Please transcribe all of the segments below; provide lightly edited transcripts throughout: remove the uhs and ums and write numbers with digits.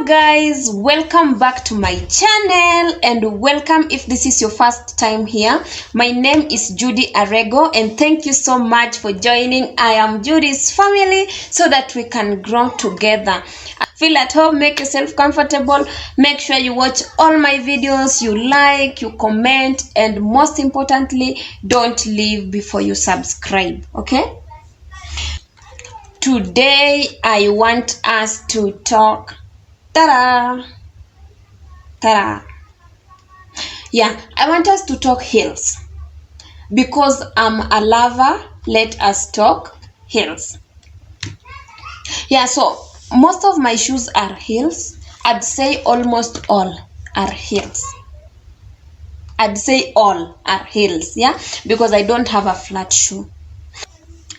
Guys, welcome back to my channel and welcome if this is your first time here. My name is Judy Arego and thank you so much for joining. I am Judy's family so that we can grow together. Feel at home, make yourself comfortable, make sure you watch all my videos, you like, you comment, and most importantly, don't leave before you subscribe, okay? Today I want us to talk Ta-da! Ta-da! Yeah, I want us to talk heels. Because I'm a lover, let us talk heels. Yeah, so most of my shoes are heels. I'd say almost all are heels. I'd say all are heels, yeah? Because I don't have a flat shoe.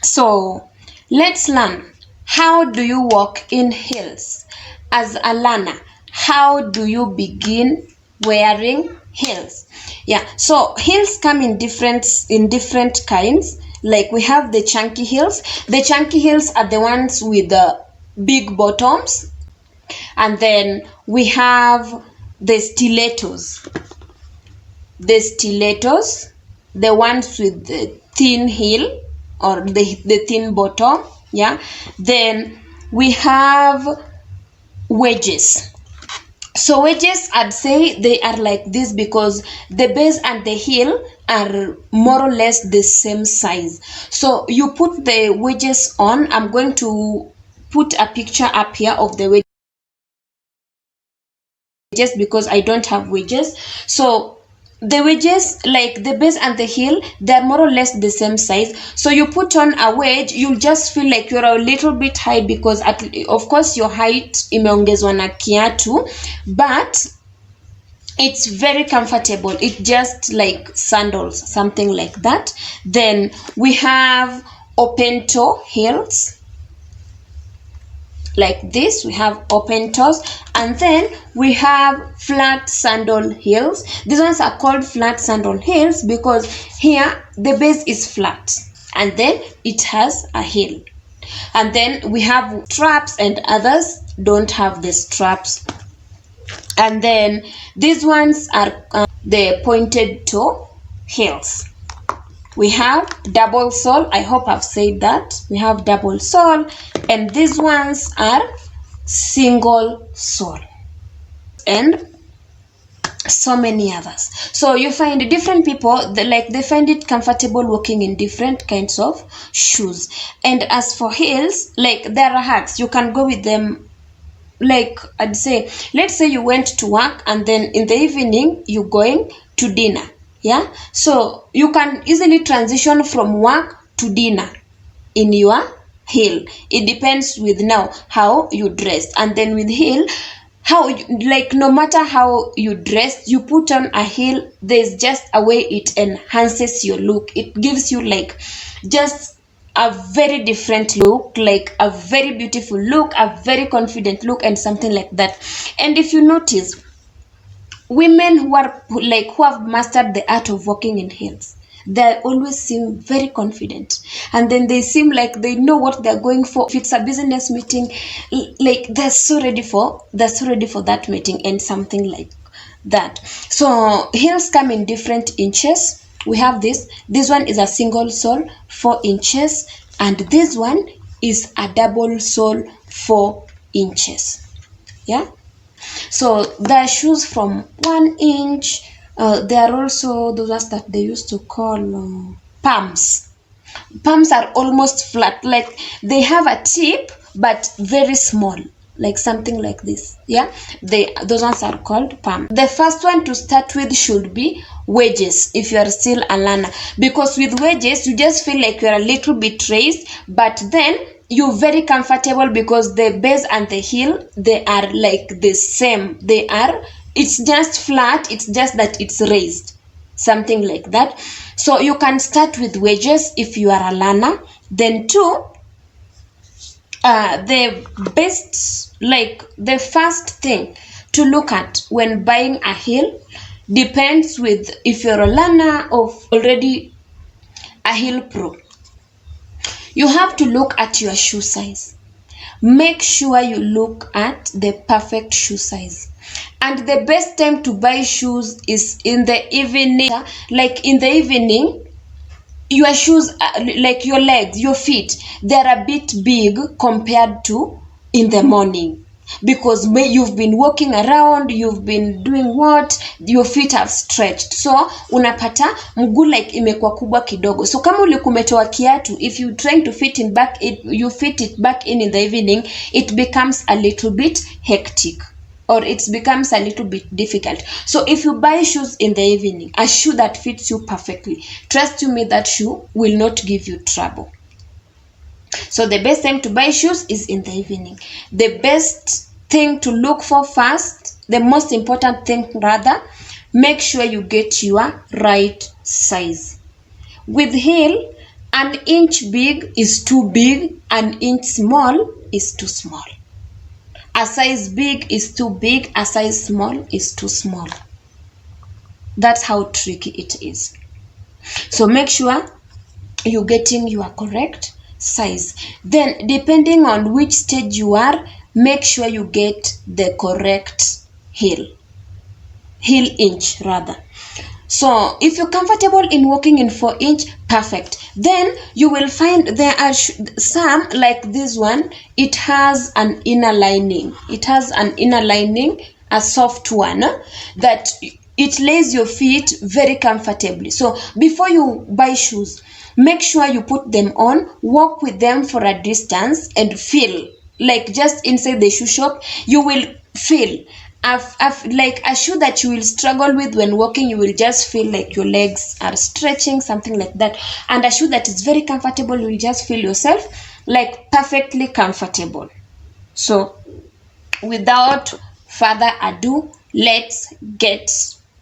So, let's learn. How do you walk in heels? As a learner, how do you begin wearing heels? Yeah, so heels come in different kinds. Like we have the chunky heels. The chunky heels are the ones with the big bottoms. And then we have the stilettos. The ones with the thin heel or the thin bottom. Yeah, then we have wedges. So wedges, I'd say they are like this because the base and the heel are more or less the same size. So you put the wedges on. I'm going to put a picture up here of the wedges because I don't have wedges. So the wedges, like the base and the heel, they're more or less the same size. So you put on a wedge, you'll just feel like you're a little bit high because of course your height imeongezwa na kiatu, but it's very comfortable. It's just like sandals, something like that. Then we have open toe heels. Like this, we have open toes, and then we have flat sandal heels. These ones are called flat sandal heels because here the base is flat and then it has a heel. And then we have straps and others don't have the straps. And then these ones are the pointed toe heels. We have double sole. I hope I've said that. We have double sole, and these ones are single sole, and so many others. So you find different people, they find it comfortable walking in different kinds of shoes. And as for heels, like there are hacks. You can go with them. Like I'd say, let's say you went to work and then in the evening you're going to dinner. Yeah, so you can easily transition from work to dinner in your heel. It depends with now how you dress. And then with heel, no matter how you dress, you put on a heel, there's just a way it enhances your look. It gives you like just a very different look, like a very beautiful look, a very confident look, and something like that. And if you notice, women who have mastered the art of walking in heels, they always seem very confident, and then they seem like they know what they're going for. If it's a business meeting, like they're so ready for that meeting and something like that. So heels come in different inches. We have this one is a single sole, 4 inches, and this one is a double sole, 4 inches. Yeah, so there are shoes from 1 inch. There are also those ones that they used to call palms. Palms are almost flat, like they have a tip but very small, like something like this. Yeah, those ones are called palm. The first one to start with should be wedges if you are still a learner, because with wedges you just feel like you're a little bit raised, but then you're very comfortable because the base and the heel, they are like the same. It's just flat, it's just that it's raised, something like that. So you can start with wedges if you are a learner. Then the first thing to look at when buying a heel depends with if you're a learner or already a heel pro. You have to look at your shoe size. make sure you look at the perfect shoe size. And the best time to buy shoes is in the evening. Like in the evening, your shoes, like your legs, your feet, they're a bit big compared to in the morning, because you've been walking around, you've been doing what, your feet have stretched, so unapata mguu like imekuwa kubwa kidogo. So kama ulikumetoa kiatu, if you trying to fit in back it, you fit it back in the evening, it becomes a little bit hectic, or it becomes a little bit difficult. So if you buy shoes in the evening, a shoe that fits you perfectly, trust you me, that shoe will not give you trouble. So the best time to buy shoes is in the evening. The best thing to look for first, the most important thing rather, make sure you get your right size. With heel, an inch big is too big, an inch small is too small. A size big is too big, a size small is too small. That's how tricky it is. So make sure you're getting your correct size. Then depending on which stage you are, make sure you get the correct heel inch rather. So if you're comfortable in walking in 4-inch, perfect. Then you will find there are some like this one, it has an inner lining. It has an inner lining, a soft one, that it lays your feet very comfortably. So before you buy shoes, make sure you put them on, walk with them for a distance and feel. Like just inside the shoe shop, you will feel. Like a shoe that you will struggle with when walking, you will just feel like your legs are stretching, something like that. And a shoe that is very comfortable, you will just feel yourself like perfectly comfortable. So without further ado, let's get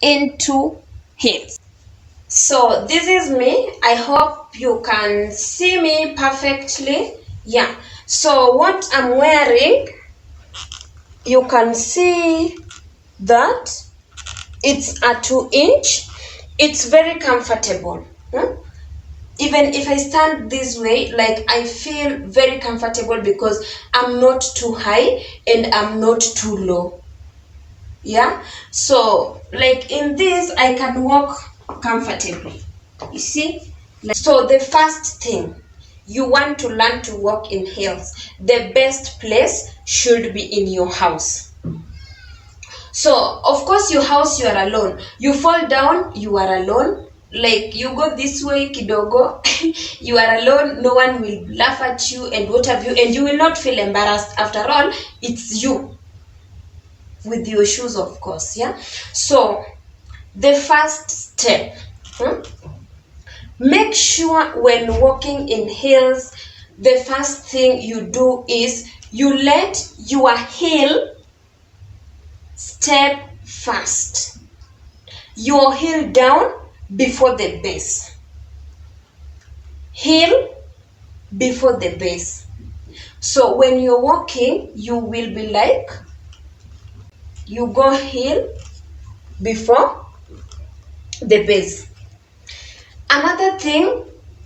into heels. So this is me. I hope you can see me perfectly. Yeah, so what I'm wearing, you can see that it's a 2-inch. It's very comfortable. Even if I stand this way, like I feel very comfortable because I'm not too high and I'm not too low. Yeah, so like in this I can walk comfortably, you see. So the first thing, you want to learn to walk in heels, the best place should be in your house. So of course your house, you are alone, you fall down, you are alone, like you go this way kidogo, you are alone, no one will laugh at you and what have you, and you will not feel embarrassed. After all, it's you with your shoes, of course. Yeah, so the first step, make sure when walking in heels, the first thing you do is you let your heel step first, your heel down before the base, heel before the base. So when you're walking, you will be like, you go heel before the base. Another thing,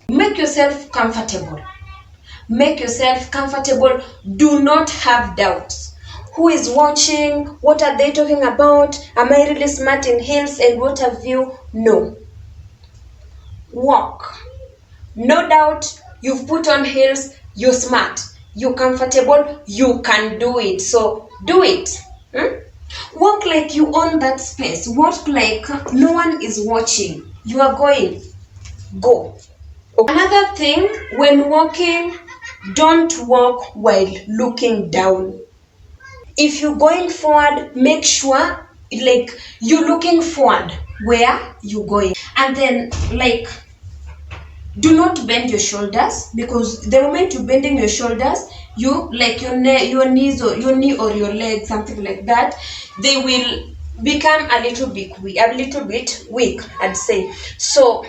make yourself comfortable. Make yourself comfortable. Do not have doubts. Who is watching? What are they talking about? Am I really smart in heels and what have you? No. Walk. No doubt you've put on heels, you're smart, you're comfortable, you can do it. So do it. Walk like you own that space. Walk like no one is watching. You are going. Go. Okay. Another thing, when walking, don't walk while looking down. If you're going forward, make sure like you're looking forward where you're going. And then like, do not bend your shoulders, because the moment you're bending your shoulders, you like your knees or your knee or your leg, something like that, they will become a little bit weak, I'd say. So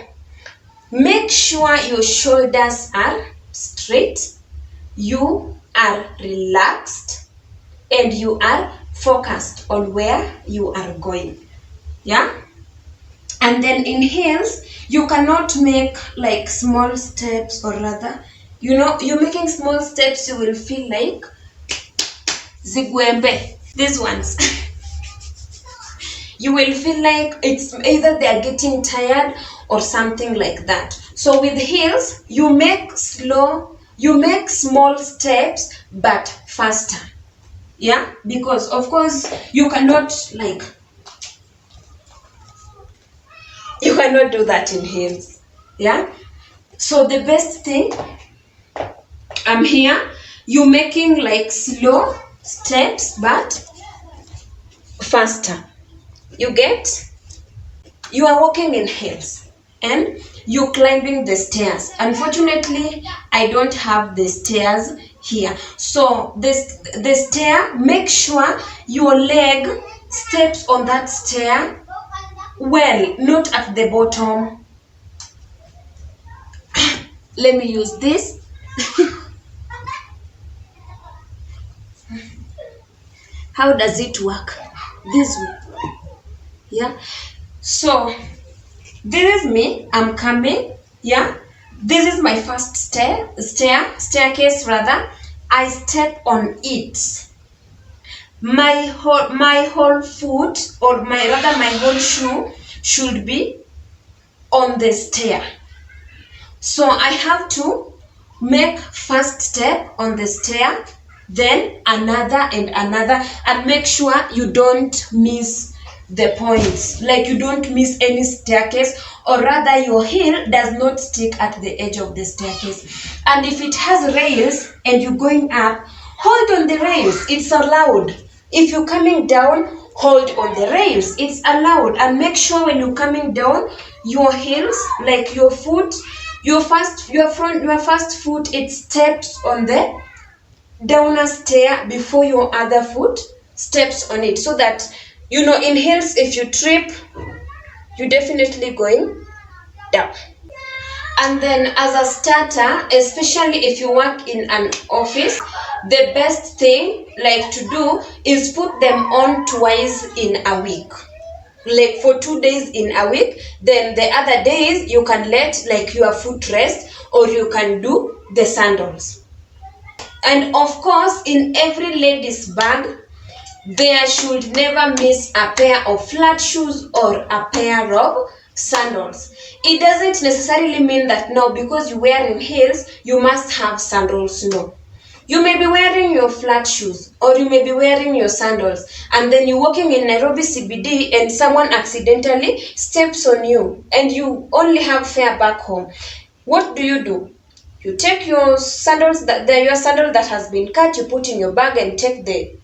make sure your shoulders are straight, you are relaxed, and you are focused on where you are going. Yeah. And then in heels, you cannot make like small steps, or rather, you're making small steps, you will feel like zigwembe, these ones. You will feel like it's either they are getting tired or something like that. So with heels, you make small steps but faster. Yeah, because of course you cannot do that in heels. Yeah, so the best thing, I'm here, you making like slow steps but faster. You are walking in heels and you climbing the stairs. Unfortunately, I don't have the stairs here. So the stair, make sure your leg steps on that stair well, not at the bottom. Let me use this. How does it work? This way. Yeah. So this is me. I'm coming. Yeah. This is my first staircase rather. I step on it. My whole foot, or my whole shoe should be on the stair. So I have to make first step on the stair, then another and another, and make sure you don't miss the points, like you don't miss any staircase, or rather your heel does not stick at the edge of the staircase. And if it has rails and you're going up, hold on the rails, it's allowed. If you're coming down, hold on the rails, it's allowed. And make sure when you're coming down, your heels, like your foot, your first foot, it steps on the downer stair before your other foot steps on it, so that in heels, if you trip, you're definitely going down. And then as a starter, especially if you work in an office, the best thing to do is put them on twice in a week, like for 2 days in a week. Then the other days you can let your foot rest, or you can do the sandals. And of course, in every lady's bag, there should never miss a pair of flat shoes or a pair of sandals. It doesn't necessarily mean that now because you're wearing heels, you must have sandals. No. You may be wearing your flat shoes, or you may be wearing your sandals, and then you're walking in Nairobi CBD and someone accidentally steps on you and you only have fare back home. What do? You take your sandals, your sandal that has been cut, you put in your bag, and take the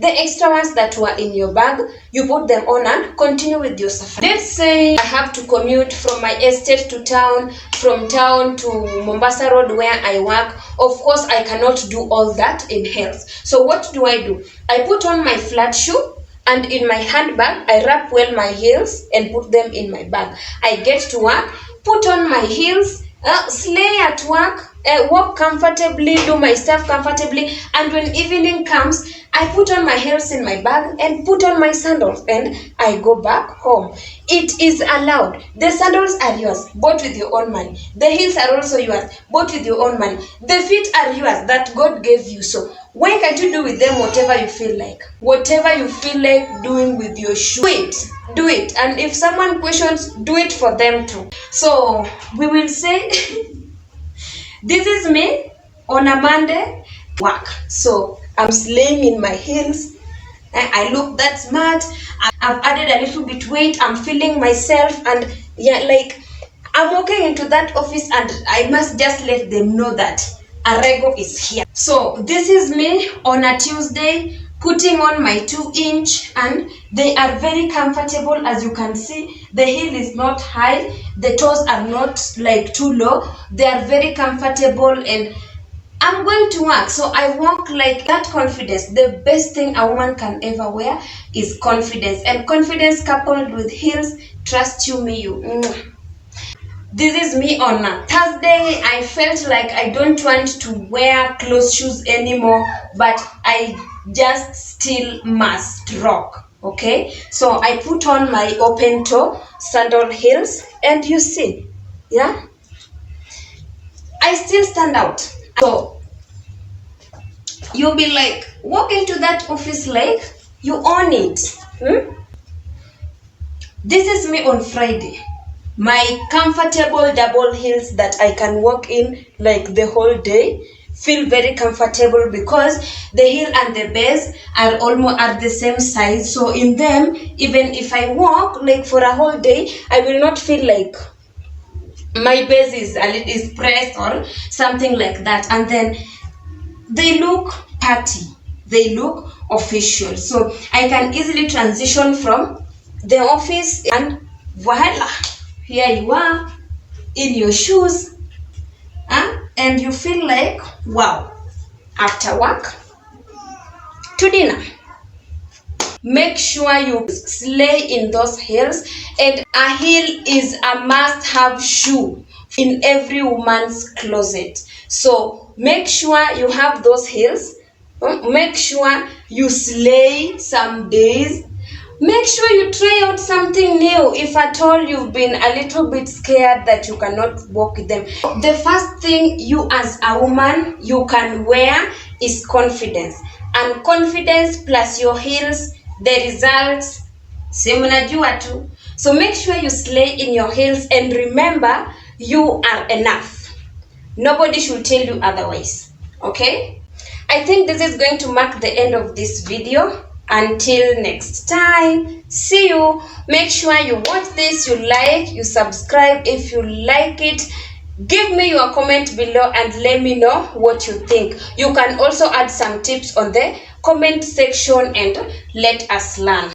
extra ones that were in your bag, you put them on and continue with your safari. Let's say I have to commute from my estate to town, from town to Mombasa Road where I work. Of course, I cannot do all that in heels. So what do? I put on my flat shoe, and in my handbag, I wrap well my heels and put them in my bag. I get to work, put on my heels, slay at work, walk comfortably, do my stuff comfortably, and when evening comes, I put on my heels in my bag and put on my sandals, and I go back home. It is allowed. The sandals are yours, bought with your own money. The heels are also yours, bought with your own money. The feet are yours, that God gave you. So why can't you do with them whatever you feel like? Whatever you feel like doing with your shoes, do it. And if someone questions, do it for them too. So we will say, this is me on a Monday work. So I'm slaying in my heels. I look that smart. I've added a little bit weight. I'm feeling myself, and I'm walking into that office, and I must just let them know that Arego is here. So this is me on a Tuesday, putting on my 2-inch, and they are very comfortable. As you can see, the heel is not high, the toes are not too low. They are very comfortable, and I'm going to work. So I walk like that. Confidence. The best thing a woman can ever wear is confidence, and confidence coupled with heels, trust you. This is me on a Thursday. I felt like I don't want to wear closed shoes anymore, but I just still must rock. Okay, so I put on my open toe sandal heels, and you see, I still stand out. So You'll be like, walk into that office like you own it. This is me on Friday. My comfortable double heels that I can walk in like the whole day. Feel very comfortable because the heel and the base are almost at the same size. So in them, even if I walk like for a whole day, I will not feel like my base is pressed or something like that. And then they look party, they look official, so I can easily transition from the office and voila, here you are in your shoes, and you feel like wow, after work to dinner. Make sure you slay in those heels, and a heel is a must-have shoe in every woman's closet. So make sure you have those heels. Make sure you slay some days. Make sure you try out something new if at all you've been a little bit scared that you cannot walk with them. The first thing you as a woman you can wear is confidence. And confidence plus your heels, the results si mnajua tu. So make sure you slay in your heels, and remember you are enough. Nobody should tell you otherwise. Okay? I think this is going to mark the end of this video. Until next time, see you. Make sure you watch this, you like, you subscribe if you like it. Give me your comment below and let me know what you think. You can also add some tips on the comment section and let us learn.